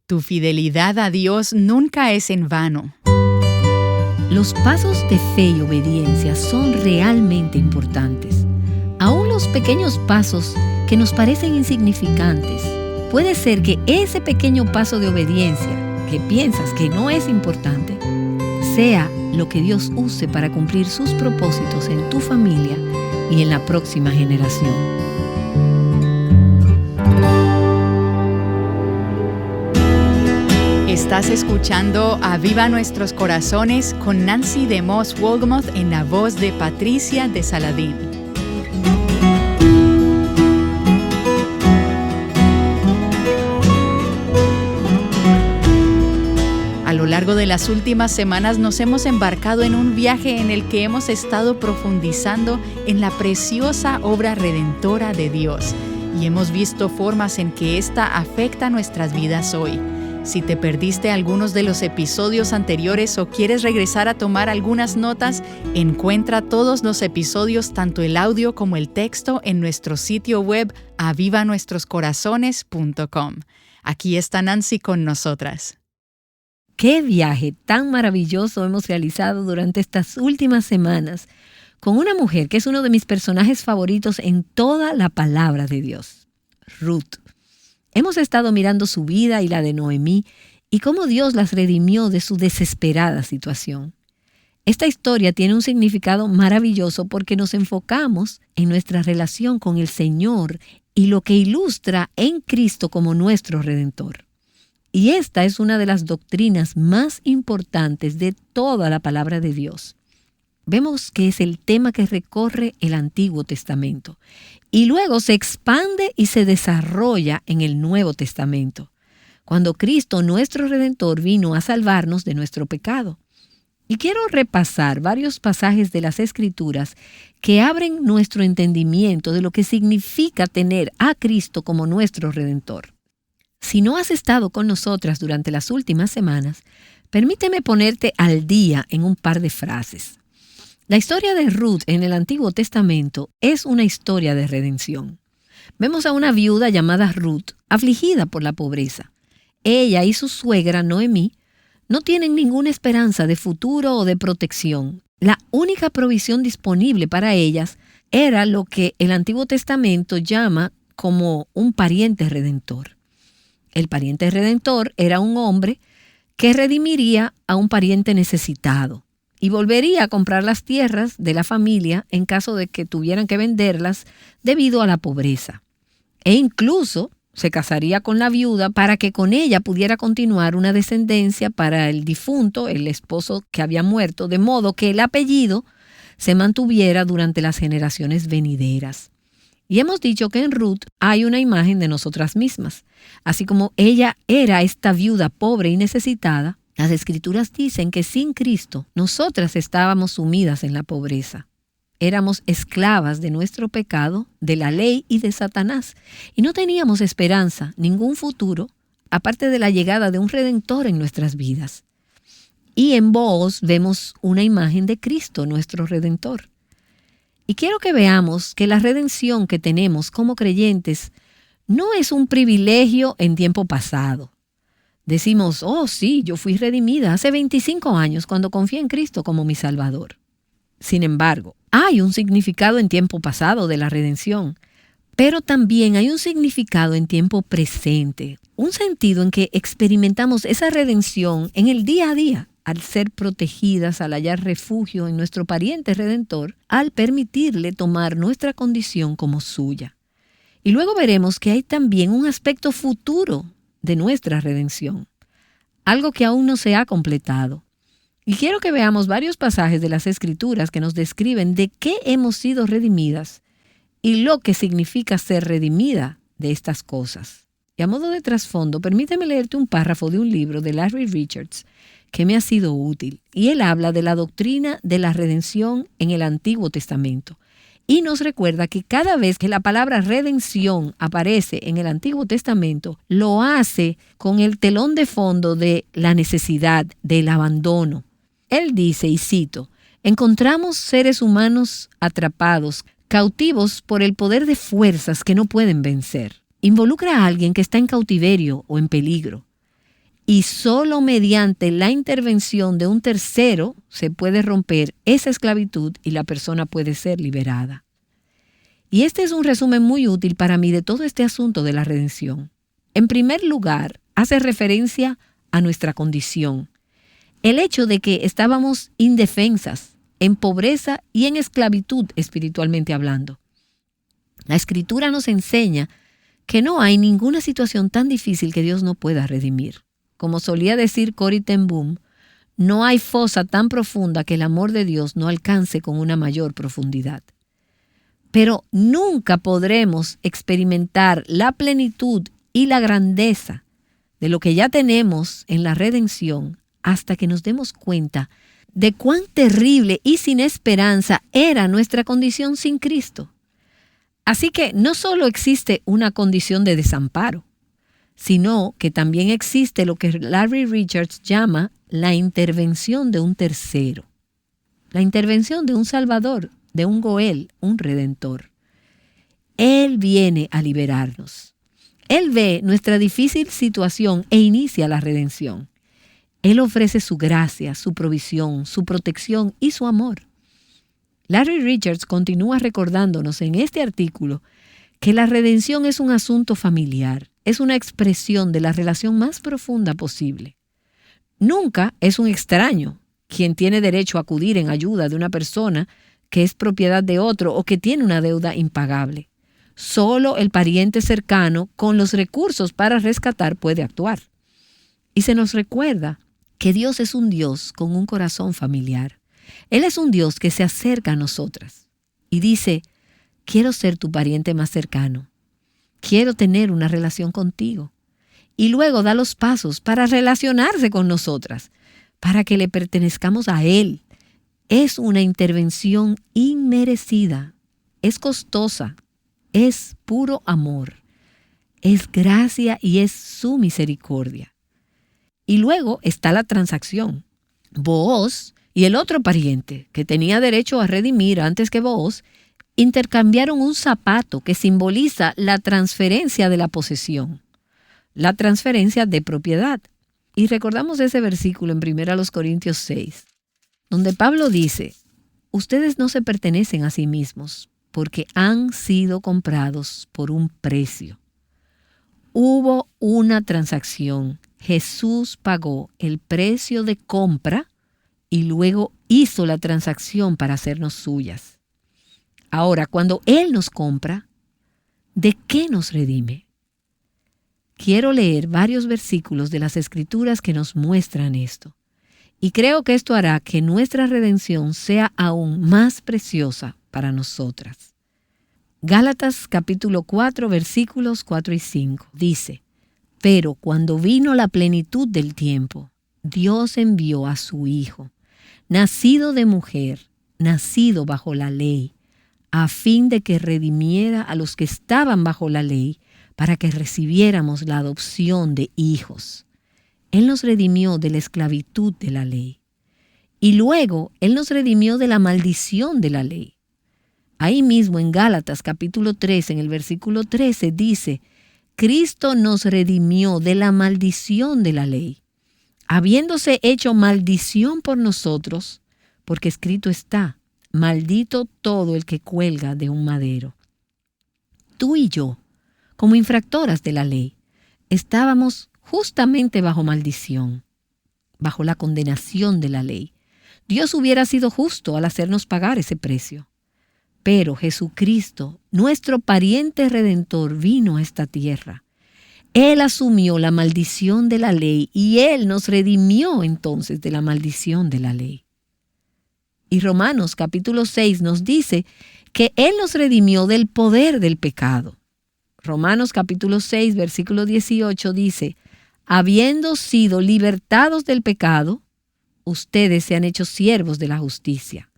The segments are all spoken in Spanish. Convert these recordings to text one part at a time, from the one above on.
Tu fidelidad a Dios nunca es en vano. Los pasos de fe y obediencia son realmente importantes. Aún los pequeños pasos que nos parecen insignificantes, puede ser que ese pequeño paso de obediencia que piensas que no es importante, sea lo que Dios use para cumplir sus propósitos en tu familia y en la próxima generación. Estás escuchando Aviva Nuestros Corazones con Nancy DeMoss Wolgemuth en la voz de Patricia de Saladín. A lo largo de las últimas semanas nos hemos embarcado en un viaje en el que hemos estado profundizando en la preciosa obra redentora de Dios y hemos visto formas en que ésta afecta nuestras vidas hoy. Si te perdiste algunos de los episodios anteriores o quieres regresar a tomar algunas notas, encuentra todos los episodios, tanto el audio como el texto, en nuestro sitio web avivanuestroscorazones.com. Aquí está Nancy con nosotras. ¡Qué viaje tan maravilloso hemos realizado durante estas últimas semanas con una mujer que es uno de mis personajes favoritos en toda la palabra de Dios, Ruth! Hemos estado mirando su vida y la de Noemí y cómo Dios las redimió de su desesperada situación. Esta historia tiene un significado maravilloso porque nos enfocamos en nuestra relación con el Señor y lo que ilustra en Cristo como nuestro Redentor. Y esta es una de las doctrinas más importantes de toda la palabra de Dios. Vemos que es el tema que recorre el Antiguo Testamento y luego se expande y se desarrolla en el Nuevo Testamento, cuando Cristo, nuestro Redentor, vino a salvarnos de nuestro pecado. Y quiero repasar varios pasajes de las Escrituras que abren nuestro entendimiento de lo que significa tener a Cristo como nuestro Redentor. Si no has estado con nosotras durante las últimas semanas, permíteme ponerte al día en un par de frases. La historia de Ruth en el Antiguo Testamento es una historia de redención. Vemos a una viuda llamada Ruth, afligida por la pobreza. Ella y su suegra, Noemí, no tienen ninguna esperanza de futuro o de protección. La única provisión disponible para ellas era lo que el Antiguo Testamento llama como un pariente redentor. El pariente redentor era un hombre que redimiría a un pariente necesitado y volvería a comprar las tierras de la familia en caso de que tuvieran que venderlas debido a la pobreza. E incluso se casaría con la viuda para que con ella pudiera continuar una descendencia para el difunto, el esposo que había muerto, de modo que el apellido se mantuviera durante las generaciones venideras. Y hemos dicho que en Ruth hay una imagen de nosotras mismas. Así como ella era esta viuda pobre y necesitada, las Escrituras dicen que sin Cristo nosotras estábamos sumidas en la pobreza. Éramos esclavas de nuestro pecado, de la ley y de Satanás, y no teníamos esperanza, ningún futuro, aparte de la llegada de un Redentor en nuestras vidas. Y en Booz vemos una imagen de Cristo, nuestro Redentor. Y quiero que veamos que la redención que tenemos como creyentes no es un privilegio en tiempo pasado. Decimos, oh sí, yo fui redimida hace 25 años cuando confié en Cristo como mi Salvador. Sin embargo, hay un significado en tiempo pasado de la redención, pero también hay un significado en tiempo presente, un sentido en que experimentamos esa redención en el día a día, al ser protegidas, al hallar refugio en nuestro pariente redentor, al permitirle tomar nuestra condición como suya. Y luego veremos que hay también un aspecto futuro de nuestra redención, algo que aún no se ha completado. Y quiero que veamos varios pasajes de las Escrituras que nos describen de qué hemos sido redimidas y lo que significa ser redimida de estas cosas. Y a modo de trasfondo, permíteme leerte un párrafo de un libro de Larry Richards que me ha sido útil. Y él habla de la doctrina de la redención en el Antiguo Testamento. Y nos recuerda que cada vez que la palabra redención aparece en el Antiguo Testamento, lo hace con el telón de fondo de la necesidad, del abandono. Él dice, y cito, encontramos seres humanos atrapados, cautivos por el poder de fuerzas que no pueden vencer. Involucra a alguien que está en cautiverio o en peligro. y solo mediante la intervención de un tercero se puede romper esa esclavitud y la persona puede ser liberada. Y este es un resumen muy útil para mí de todo este asunto de la redención. En primer lugar, hace referencia a nuestra condición. El hecho de que estábamos indefensas, en pobreza y en esclavitud espiritualmente hablando. La Escritura nos enseña que no hay ninguna situación tan difícil que Dios no pueda redimir. Como solía decir Corrie ten Boom, no hay fosa tan profunda que el amor de Dios no alcance con una mayor profundidad. Pero nunca podremos experimentar la plenitud y la grandeza de lo que ya tenemos en la redención hasta que nos demos cuenta de cuán terrible y sin esperanza era nuestra condición sin Cristo. Así que no solo existe una condición de desamparo, sino que también existe lo que Larry Richards llama la intervención de un tercero. La intervención de un Salvador, de un Goel, un Redentor. Él viene a liberarnos. Él ve nuestra difícil situación e inicia la redención. Él ofrece su gracia, su provisión, su protección y su amor. Larry Richards continúa recordándonos en este artículo que la redención es un asunto familiar, es una expresión de la relación más profunda posible. Nunca es un extraño quien tiene derecho a acudir en ayuda de una persona que es propiedad de otro o que tiene una deuda impagable. Solo el pariente cercano con los recursos para rescatar puede actuar. Y se nos recuerda que Dios es un Dios con un corazón familiar. Él es un Dios que se acerca a nosotras y dice, quiero ser tu pariente más cercano. Quiero tener una relación contigo. Y luego da los pasos para relacionarse con nosotras, para que le pertenezcamos a Él. Es una intervención inmerecida, es costosa, es puro amor, es gracia y es su misericordia. Y luego está la transacción. Booz y el otro pariente, que tenía derecho a redimir antes que Booz, intercambiaron un zapato que simboliza la transferencia de la posesión, la transferencia de propiedad. Y recordamos ese versículo en 1 Corintios 6, donde Pablo dice, ustedes no se pertenecen a sí mismos, porque han sido comprados por un precio. Hubo una transacción. Jesús pagó el precio de compra y luego hizo la transacción para hacernos suyas. Ahora, cuando Él nos compra, ¿de qué nos redime? Quiero leer varios versículos de las Escrituras que nos muestran esto. Y creo que esto hará que nuestra redención sea aún más preciosa para nosotras. Gálatas capítulo 4, versículos 4 y 5 dice, pero cuando vino la plenitud del tiempo, Dios envió a su Hijo, nacido de mujer, nacido bajo la ley, a fin de que redimiera a los que estaban bajo la ley, para que recibiéramos la adopción de hijos. Él nos redimió de la esclavitud de la ley. Y luego Él nos redimió de la maldición de la ley. Ahí mismo en Gálatas capítulo 3, en el versículo 13, dice, Cristo nos redimió de la maldición de la ley, habiéndose hecho maldición por nosotros, porque escrito está, maldito todo el que cuelga de un madero. Tú y yo, como infractoras de la ley, estábamos justamente bajo maldición, bajo la condenación de la ley. Dios hubiera sido justo al hacernos pagar ese precio. Pero Jesucristo, nuestro pariente redentor, vino a esta tierra. Él asumió la maldición de la ley y Él nos redimió entonces de la maldición de la ley. Y Romanos capítulo 6 nos dice que Él nos redimió del poder del pecado. Romanos capítulo 6, versículo 18 dice, habiendo sido libertados del pecado, ustedes se han hecho siervos de la justicia.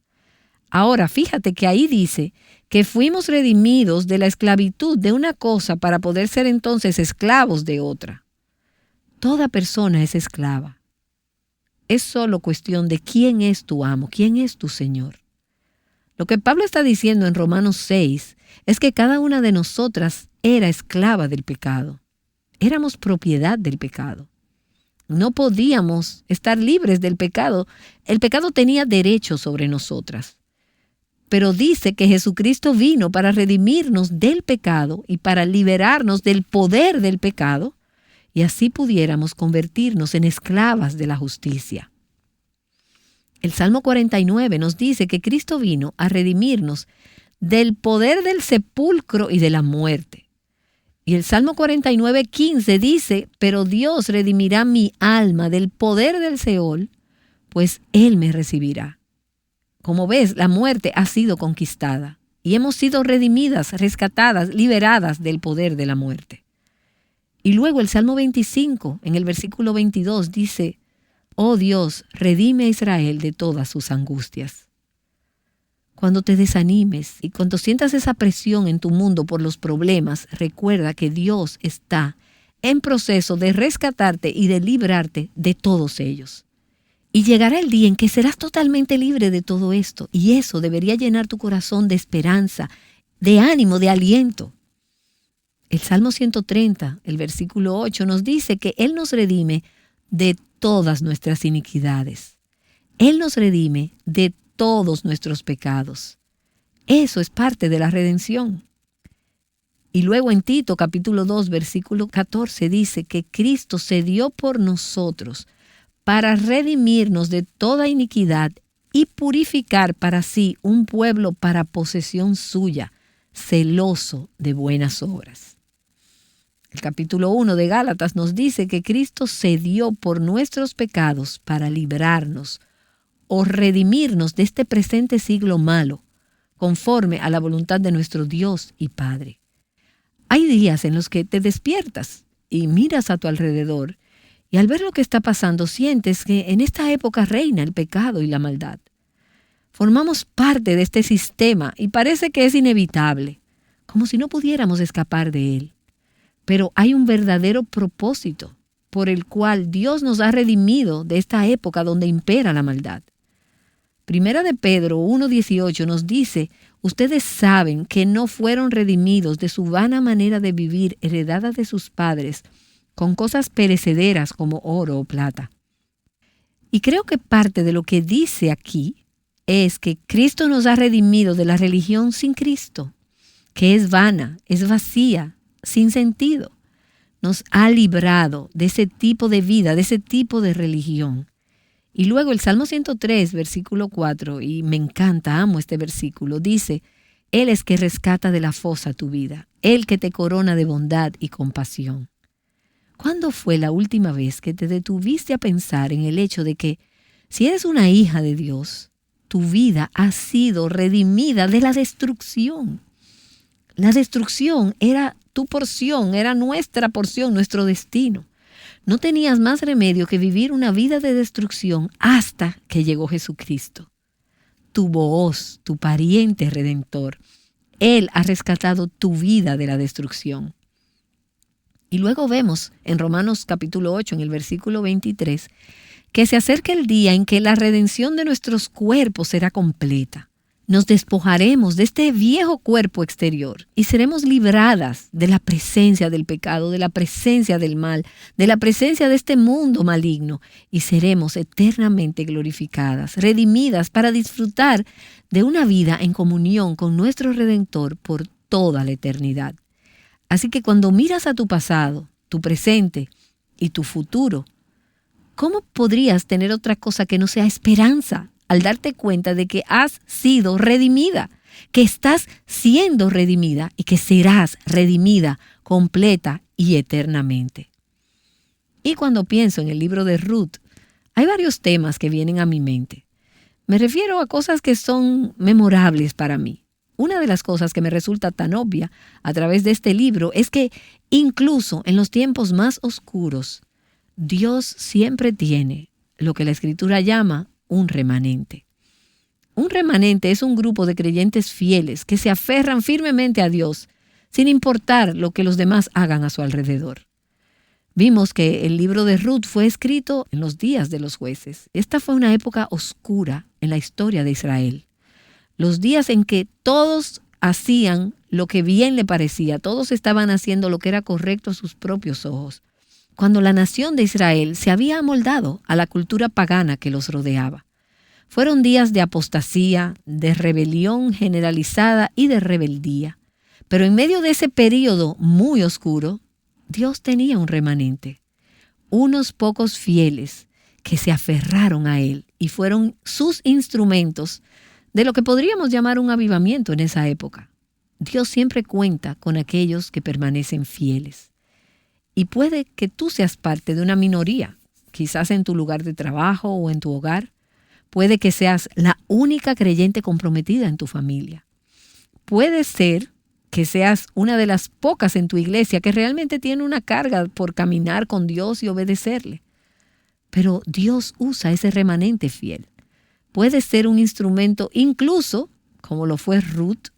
Ahora, fíjate que ahí dice que fuimos redimidos de la esclavitud de una cosa para poder ser entonces esclavos de otra. Toda persona es esclava. Es solo cuestión de quién es tu amo, quién es tu Señor. Lo que Pablo está diciendo en Romanos 6 es que cada una de nosotras era esclava del pecado. Éramos propiedad del pecado. No podíamos estar libres del pecado. El pecado tenía derecho sobre nosotras. Pero dice que Jesucristo vino para redimirnos del pecado y para liberarnos del poder del pecado, y así pudiéramos convertirnos en esclavas de la justicia. El Salmo 49 nos dice que Cristo vino a redimirnos del poder del sepulcro y de la muerte. Y el Salmo 49:15 dice, pero Dios redimirá mi alma del poder del Seol, pues Él me recibirá. Como ves, la muerte ha sido conquistada y hemos sido redimidas, rescatadas, liberadas del poder de la muerte. Y luego el Salmo 25, en el versículo 22, dice, oh Dios, redime a Israel de todas sus angustias. Cuando te desanimes y cuando sientas esa presión en tu mundo por los problemas, recuerda que Dios está en proceso de rescatarte y de librarte de todos ellos. Y llegará el día en que serás totalmente libre de todo esto, y eso debería llenar tu corazón de esperanza, de ánimo, de aliento. El Salmo 130, el versículo 8, nos dice que Él nos redime de todas nuestras iniquidades. Él nos redime de todos nuestros pecados. Eso es parte de la redención. Y luego en Tito, capítulo 2, versículo 14, dice que Cristo se dio por nosotros para redimirnos de toda iniquidad y purificar para sí un pueblo para posesión suya, celoso de buenas obras. El capítulo 1 de Gálatas nos dice que Cristo se dio por nuestros pecados para librarnos o redimirnos de este presente siglo malo, conforme a la voluntad de nuestro Dios y Padre. Hay días en los que te despiertas y miras a tu alrededor, y al ver lo que está pasando sientes que en esta época reina el pecado y la maldad. Formamos parte de este sistema y parece que es inevitable, como si no pudiéramos escapar de él. Pero hay un verdadero propósito por el cual Dios nos ha redimido de esta época donde impera la maldad. Primera de Pedro 1:18 nos dice, ustedes saben que no fueron redimidos de su vana manera de vivir heredada de sus padres, con cosas perecederas como oro o plata. Y creo que parte de lo que dice aquí es que Cristo nos ha redimido de la religión sin Cristo, que es vana, es vacía, sin sentido. Nos ha librado de ese tipo de vida, de ese tipo de religión. Y luego el Salmo 103, versículo 4, y me encanta, amo este versículo, dice, Él es que rescata de la fosa tu vida, Él que te corona de bondad y compasión. ¿Cuándo fue la última vez que te detuviste a pensar en el hecho de que, si eres una hija de Dios, tu vida ha sido redimida de la destrucción? La destrucción era tu porción, era nuestra porción, nuestro destino. No tenías más remedio que vivir una vida de destrucción hasta que llegó Jesucristo. Tu Booz, tu pariente redentor. Él ha rescatado tu vida de la destrucción. Y luego vemos en Romanos capítulo 8, en el versículo 23, que se acerca el día en que la redención de nuestros cuerpos será completa. Nos despojaremos de este viejo cuerpo exterior y seremos libradas de la presencia del pecado, de la presencia del mal, de la presencia de este mundo maligno, y seremos eternamente glorificadas, redimidas para disfrutar de una vida en comunión con nuestro Redentor por toda la eternidad. Así que cuando miras a tu pasado, tu presente y tu futuro, ¿cómo podrías tener otra cosa que no sea esperanza al darte cuenta de que has sido redimida, que estás siendo redimida y que serás redimida completa y eternamente? Y cuando pienso en el libro de Ruth, hay varios temas que vienen a mi mente. Me refiero a cosas que son memorables para mí. Una de las cosas que me resulta tan obvia a través de este libro es que incluso en los tiempos más oscuros, Dios siempre tiene lo que la Escritura llama un remanente. Un remanente es un grupo de creyentes fieles que se aferran firmemente a Dios sin importar lo que los demás hagan a su alrededor. Vimos que el libro de Ruth fue escrito en los días de los jueces. Esta fue una época oscura en la historia de Israel. Los días en que todos hacían lo que bien le parecía, todos estaban haciendo lo que era correcto a sus propios ojos. cuando la nación de Israel se había amoldado a la cultura pagana que los rodeaba. Fueron días de apostasía, de rebelión generalizada y de rebeldía. Pero en medio de ese período muy oscuro, Dios tenía un remanente, unos pocos fieles que se aferraron a Él y fueron sus instrumentos de lo que podríamos llamar un avivamiento en esa época. Dios siempre cuenta con aquellos que permanecen fieles. Y puede que tú seas parte de una minoría, quizás en tu lugar de trabajo o en tu hogar. Puede que seas la única creyente comprometida en tu familia. Puede ser que seas una de las pocas en tu iglesia que realmente tiene una carga por caminar con Dios y obedecerle. Pero Dios usa ese remanente fiel. Puede ser un instrumento incluso, como lo fue Ruth,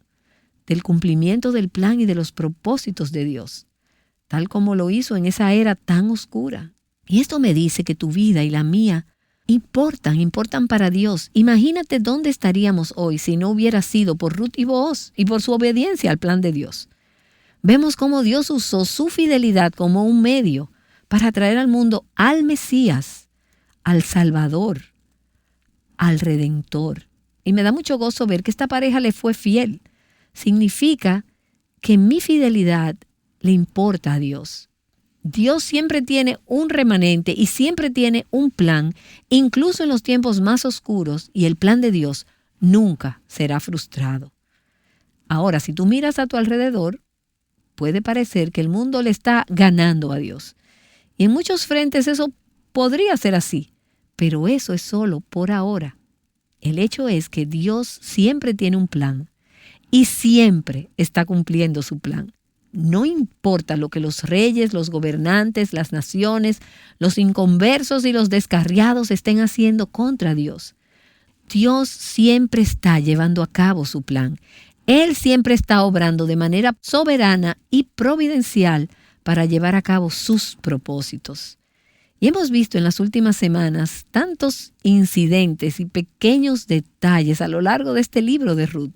del cumplimiento del plan y de los propósitos de Dios, tal como lo hizo en esa era tan oscura. Y esto me dice que tu vida y la mía importan para Dios. Imagínate dónde estaríamos hoy si no hubiera sido por Ruth y Booz y por su obediencia al plan de Dios. Vemos cómo Dios usó su fidelidad como un medio para traer al mundo al Mesías, al Salvador, al Redentor. Y me da mucho gozo ver que esta pareja le fue fiel. Significa que mi fidelidad le importa a Dios. Dios siempre tiene un remanente y siempre tiene un plan, incluso en los tiempos más oscuros, y el plan de Dios nunca será frustrado. Ahora, si tú miras a tu alrededor, puede parecer que el mundo le está ganando a Dios. Y en muchos frentes eso podría ser así, pero eso es solo por ahora. El hecho es que Dios siempre tiene un plan y siempre está cumpliendo su plan. No importa lo que los reyes, los gobernantes, las naciones, los inconversos y los descarriados estén haciendo contra Dios. Dios siempre está llevando a cabo su plan. Él siempre está obrando de manera soberana y providencial para llevar a cabo sus propósitos. Y hemos visto en las últimas semanas tantos incidentes y pequeños detalles a lo largo de este libro de Ruth,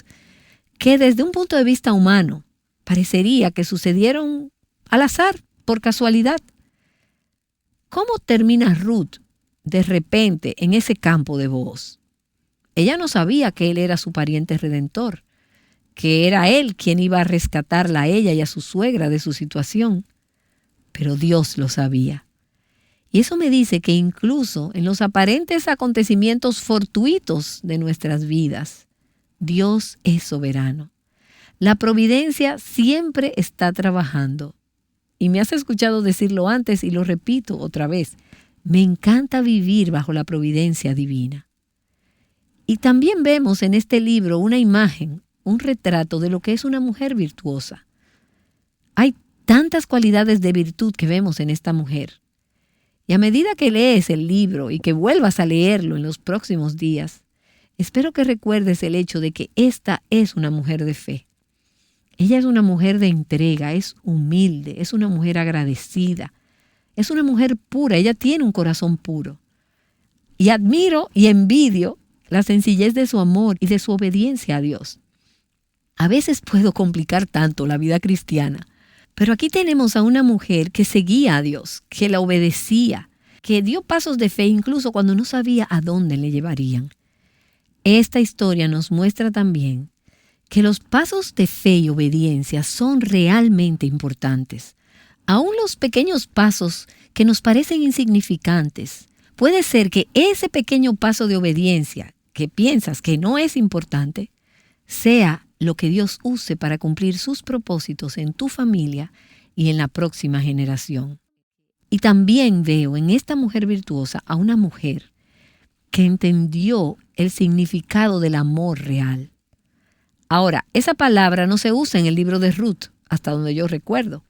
que desde un punto de vista humano, parecería que sucedieron al azar, por casualidad. ¿Cómo termina Ruth de repente en ese campo de Booz? Ella no sabía que él era su pariente redentor, que era él quien iba a rescatarla a ella y a su suegra de su situación. Pero Dios lo sabía. Y eso me dice que incluso en los aparentes acontecimientos fortuitos de nuestras vidas, Dios es soberano. La providencia siempre está trabajando. Y me has escuchado decirlo antes y lo repito otra vez. Me encanta vivir bajo la providencia divina. Y también vemos en este libro una imagen, un retrato de lo que es una mujer virtuosa. Hay tantas cualidades de virtud que vemos en esta mujer. Y a medida que lees el libro y que vuelvas a leerlo en los próximos días, espero que recuerdes el hecho de que esta es una mujer de fe. Ella es una mujer de entrega, es humilde, es una mujer agradecida, es una mujer pura, ella tiene un corazón puro. Y admiro y envidio la sencillez de su amor y de su obediencia a Dios. A veces puedo complicar tanto la vida cristiana, pero aquí tenemos a una mujer que seguía a Dios, que la obedecía, que dio pasos de fe incluso cuando no sabía a dónde le llevarían. Esta historia nos muestra también que los pasos de fe y obediencia son realmente importantes. Aún los pequeños pasos que nos parecen insignificantes, puede ser que ese pequeño paso de obediencia que piensas que no es importante, sea lo que Dios use para cumplir sus propósitos en tu familia y en la próxima generación. Y también veo en esta mujer virtuosa a una mujer que entendió el significado del amor real. Ahora, esa palabra no se usa en el libro de Ruth, hasta donde yo recuerdo.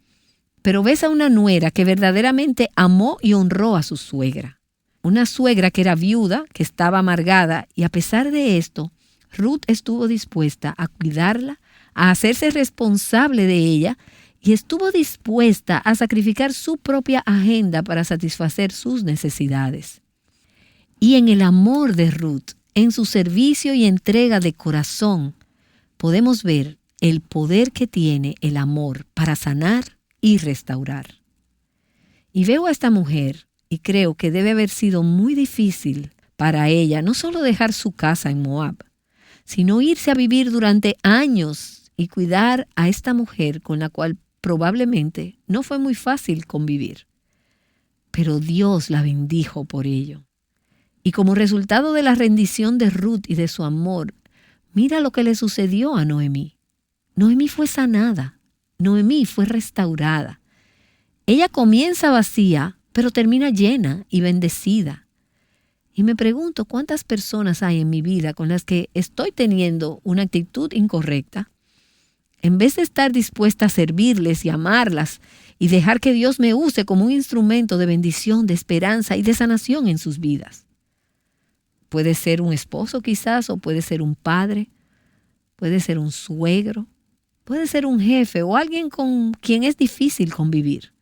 Pero ves a una nuera que verdaderamente amó y honró a su suegra. Una suegra que era viuda, que estaba amargada, y a pesar de esto, Ruth estuvo dispuesta a cuidarla, a hacerse responsable de ella, y estuvo dispuesta a sacrificar su propia agenda para satisfacer sus necesidades. Y en el amor de Ruth, en su servicio y entrega de corazón, podemos ver el poder que tiene el amor para sanar y restaurar. Y veo a esta mujer y creo que debe haber sido muy difícil para ella no solo dejar su casa en Moab, sino irse a vivir durante años y cuidar a esta mujer con la cual probablemente no fue muy fácil convivir. Pero Dios la bendijo por ello. Y como resultado de la rendición de Ruth y de su amor, mira lo que le sucedió a Noemí. Noemí fue sanada. Noemí fue restaurada. Ella comienza vacía, pero termina llena y bendecida. Y me pregunto cuántas personas hay en mi vida con las que estoy teniendo una actitud incorrecta. En vez de estar dispuesta a servirles y amarlas y dejar que Dios me use como un instrumento de bendición, de esperanza y de sanación en sus vidas. Puede ser un esposo quizás, o puede ser un padre, puede ser un suegro, puede ser un jefe o alguien con quien es difícil convivir.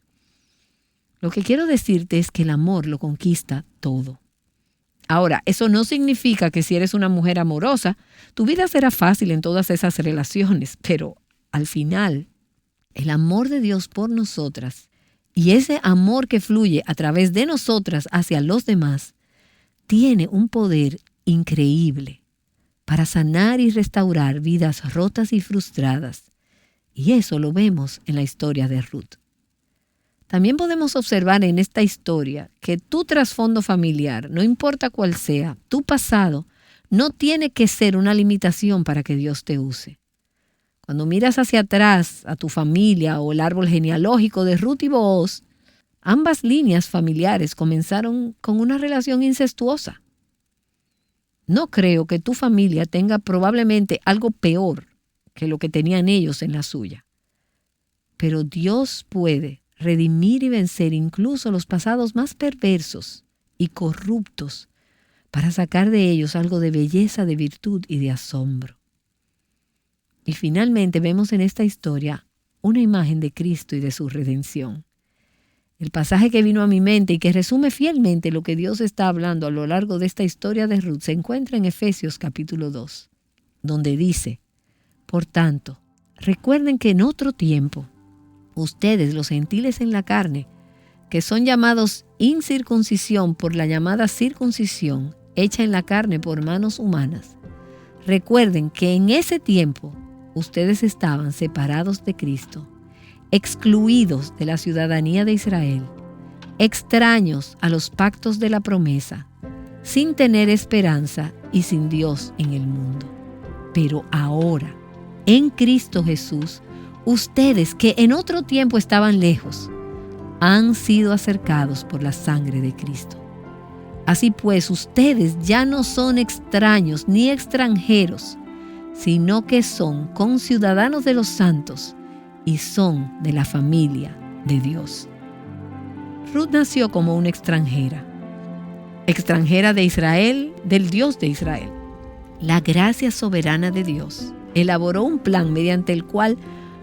Lo que quiero decirte es que el amor lo conquista todo. Ahora, eso no significa que si eres una mujer amorosa, tu vida será fácil en todas esas relaciones, pero al final, el amor de Dios por nosotras y ese amor que fluye a través de nosotras hacia los demás, tiene un poder increíble para sanar y restaurar vidas rotas y frustradas. Y eso lo vemos en la historia de Ruth. También podemos observar en esta historia que tu trasfondo familiar, no importa cuál sea, tu pasado, no tiene que ser una limitación para que Dios te use. Cuando miras hacia atrás a tu familia o el árbol genealógico de Ruth y Booz, ambas líneas familiares comenzaron con una relación incestuosa. No creo que tu familia tenga probablemente algo peor que lo que tenían ellos en la suya. Pero Dios puede redimir y vencer incluso los pasados más perversos y corruptos para sacar de ellos algo de belleza, de virtud y de asombro. Y finalmente vemos en esta historia una imagen de Cristo y de su redención. El pasaje que vino a mi mente y que resume fielmente lo que Dios está hablando a lo largo de esta historia de Ruth se encuentra en Efesios capítulo 2, donde dice: Por tanto, recuerden que en otro tiempo, ustedes, los gentiles en la carne, que son llamados incircuncisión por la llamada circuncisión, hecha en la carne por manos humanas, recuerden que en ese tiempo ustedes estaban separados de Cristo, excluidos de la ciudadanía de Israel, extraños a los pactos de la promesa, sin tener esperanza y sin Dios en el mundo. Pero ahora, en Cristo Jesús, ustedes que en otro tiempo estaban lejos, han sido acercados por la sangre de Cristo. Así pues, ustedes ya no son extraños ni extranjeros, sino que son conciudadanos de los santos y son de la familia de Dios. Ruth nació como una extranjera de Israel, del Dios de Israel. La gracia soberana de Dios elaboró un plan mediante el cual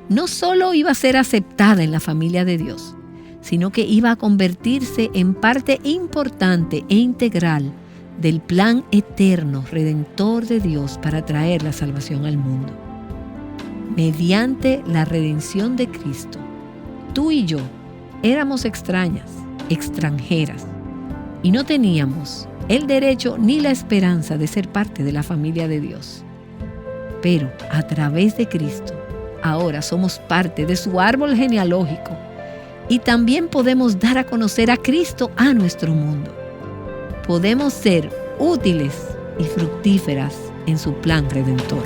no solo iba a ser aceptada en la familia de Dios, sino que iba a convertirse en parte importante e integral del plan eterno redentor de Dios para traer la salvación al mundo. Mediante la redención de Cristo, tú y yo éramos extrañas, extranjeras, y no teníamos el derecho ni la esperanza de ser parte de la familia de Dios. Pero a través de Cristo, ahora somos parte de su árbol genealógico y también podemos dar a conocer a Cristo a nuestro mundo. Podemos ser útiles y fructíferas en su plan redentor.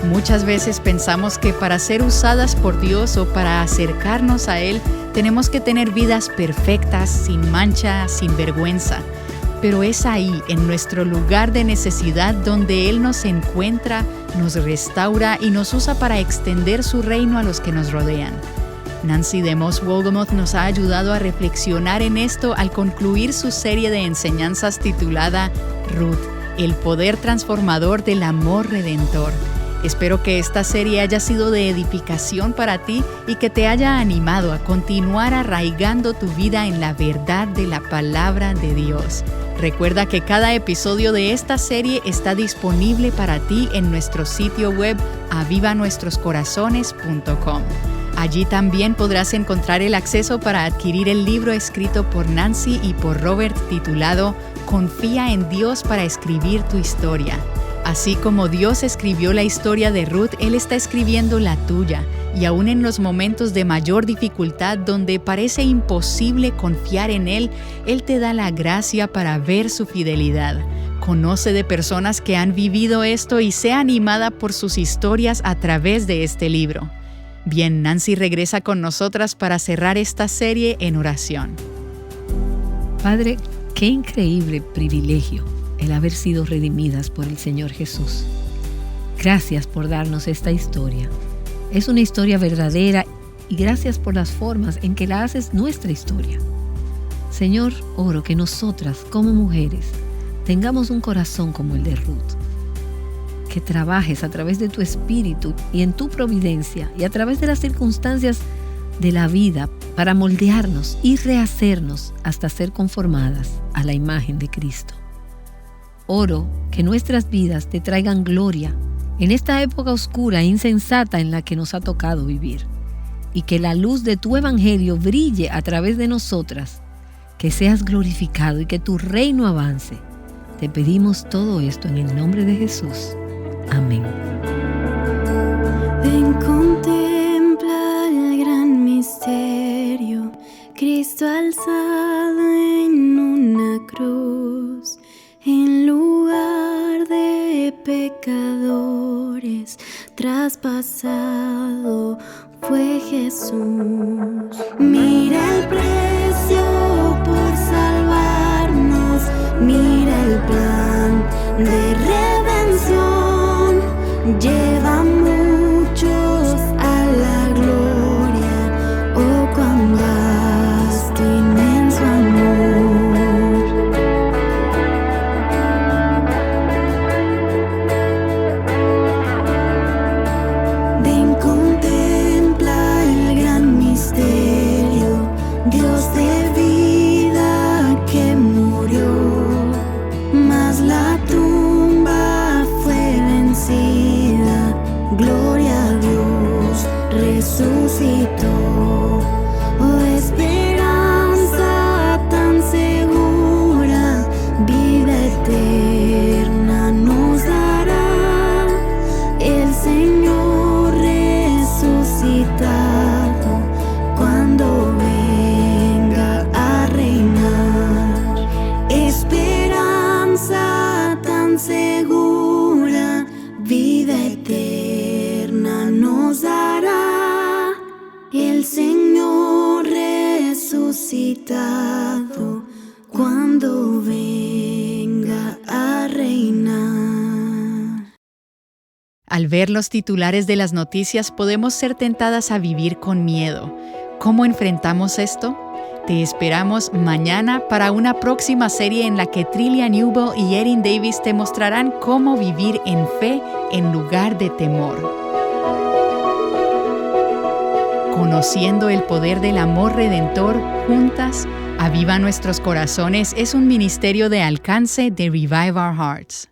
Muchas veces pensamos que para ser usadas por Dios o para acercarnos a Él, tenemos que tener vidas perfectas, sin mancha, sin vergüenza. Pero es ahí, en nuestro lugar de necesidad, donde Él nos encuentra, nos restaura y nos usa para extender su reino a los que nos rodean. Nancy DeMoss Wolgemuth nos ha ayudado a reflexionar en esto al concluir su serie de enseñanzas titulada Ruth, el poder transformador del amor redentor. Espero que esta serie haya sido de edificación para ti y que te haya animado a continuar arraigando tu vida en la verdad de la palabra de Dios. Recuerda que cada episodio de esta serie está disponible para ti en nuestro sitio web avivanuestroscorazones.com. Allí también podrás encontrar el acceso para adquirir el libro escrito por Nancy y por Robert titulado Confía en Dios para escribir tu historia. Así como Dios escribió la historia de Ruth, Él está escribiendo la tuya. Y aún en los momentos de mayor dificultad donde parece imposible confiar en Él, Él te da la gracia para ver su fidelidad. Conoce de personas que han vivido esto y sea animada por sus historias a través de este libro. Bien, Nancy regresa con nosotras para cerrar esta serie en oración. Padre, qué increíble privilegio el haber sido redimidas por el Señor Jesús. Gracias por darnos esta historia. Es una historia verdadera y gracias por las formas en que la haces nuestra historia. Señor, oro que nosotras, como mujeres, tengamos un corazón como el de Ruth. Que trabajes a través de tu espíritu y en tu providencia y a través de las circunstancias de la vida para moldearnos y rehacernos hasta ser conformadas a la imagen de Cristo. Oro que nuestras vidas te traigan gloria en esta época oscura e insensata en la que nos ha tocado vivir, y que la luz de tu evangelio brille a través de nosotras, que seas glorificado y que tu reino avance. Te pedimos todo esto en el nombre de Jesús. Amén. Ven, contempla el gran misterio, Cristo alzado en una cruz, en lugar de pecadores, traspasado fue Jesús. Mira el precio por salvarnos, mira el plan de redención, lleva muchos a la gloria, oh cuán vasto, inmenso amor. Ven, contempla el gran misterio, Dios de vida que murió, mas la tumba fue vencida, gloria a Dios, resucitó. Oh, esperanza tan segura, vida eterna nos dará el Señor resucitado cuando venga a reinar. Esperanza tan segura, vida eterna nos dará el Señor resucitado cuando venga a reinar. Al ver los titulares de las noticias podemos ser tentadas a vivir con miedo. ¿Cómo enfrentamos esto? Te esperamos mañana para una próxima serie en la que Trillia Newell y Erin Davis te mostrarán cómo vivir en fe en lugar de temor. Conociendo el poder del amor redentor, juntas, Aviva Nuestros Corazones es un ministerio de alcance de Revive Our Hearts.